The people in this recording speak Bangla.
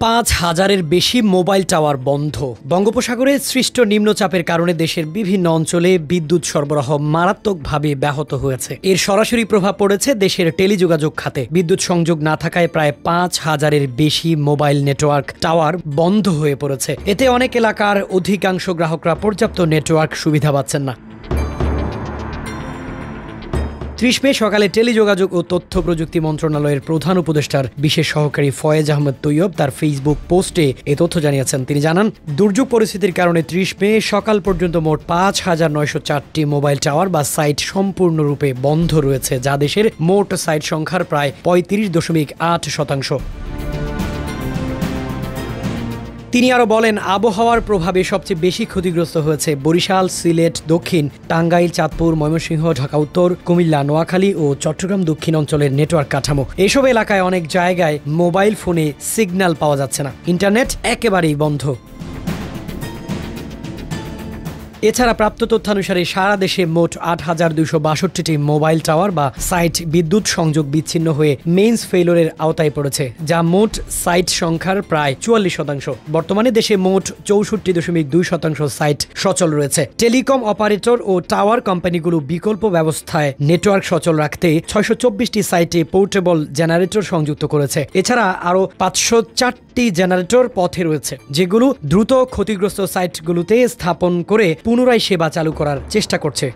৫,০০০-এর বেশি মোবাইল টাওয়ার বন্ধ। বঙ্গোপসাগরে সৃষ্ট নিম্নচাপের কারণে দেশের বিভিন্ন অঞ্চলে বিদ্যুৎ সরবরাহ মারাত্মকভাবে ব্যাহত হয়েছে। এর সরাসরি প্রভাব পড়েছে দেশের টেলিযোগাযোগ খাতে। বিদ্যুৎ সংযোগ না থাকায় প্রায় ৫,০০০-এর বেশি মোবাইল নেটওয়ার্ক টাওয়ার বন্ধ হয়ে পড়েছে। এতে অনেক এলাকার অধিকাংশ গ্রাহকরা পর্যাপ্ত নেটওয়ার্ক সুবিধা পাচ্ছেন না। ৩০ মে সকালে টেলিযোগাযোগ ও তথ্য প্রযুক্তি মন্ত্রণালয়ের প্রধান উপদেষ্টার বিশেষ সহকারী ফয়েজ আহমেদ তৈয়ব তার ফেসবুক পোস্টে এ তথ্য জানিয়েছেন। তিনি জানান, দুর্যোগ পরিস্থিতির কারণে ৩০ মে সকাল পর্যন্ত মোট ৫,৯০৪টি মোবাইল টাওয়ার বা সাইট সম্পূর্ণরূপে বন্ধ রয়েছে, যা দেশের মোট সাইট সংখ্যার প্রায় ৩৫.৮%। তিনি আরও বলেন, আবহাওয়ার প্রভাবে সবচেয়ে বেশি ক্ষতিগ্রস্ত হয়েছে বরিশাল, সিলেট দক্ষিণ, টাঙ্গাইল, চাঁদপুর, ময়মনসিংহ, ঢাকা উত্তর, কুমিল্লা, নোয়াখালী ও চট্টগ্রাম দক্ষিণ অঞ্চলের নেটওয়ার্ক কাঠামো। এসব এলাকায় অনেক জায়গায় মোবাইল ফোনে সিগন্যাল পাওয়া যাচ্ছে না, ইন্টারনেট একেবারেই বন্ধ। এছাড়া প্রাপ্ত তথ্যানুসারে সারা দেশে মোট ৮,২৬২টি মোবাইল টাওয়ার বা সাইট বিদ্যুৎ সংযোগ বিচ্ছিন্ন হয়ে মেইনস ফেইলরের আওতায় পড়েছে, যা মোট সাইট সংখ্যার প্রায় ৪৪%। বর্তমানে দেশে মোট ৬৪.২% সাইট সচল রয়েছে। টেলিকম অপারেটর ও টাওয়ার কোম্পানিগুলো বিকল্প ব্যবস্থায় নেটওয়ার্ক সচল রাখতে ৬২৪টি সাইটে পোর্টেবল জেনারেটর সংযুক্ত করেছে। এছাড়া আরও ৫০৪টি জেনারেটর পথে রয়েছে, যেগুলো দ্রুত ক্ষতিগ্রস্ত সাইটগুলোতে স্থাপন করে পুনরায় সেবা চালু করার চেষ্টা করছে।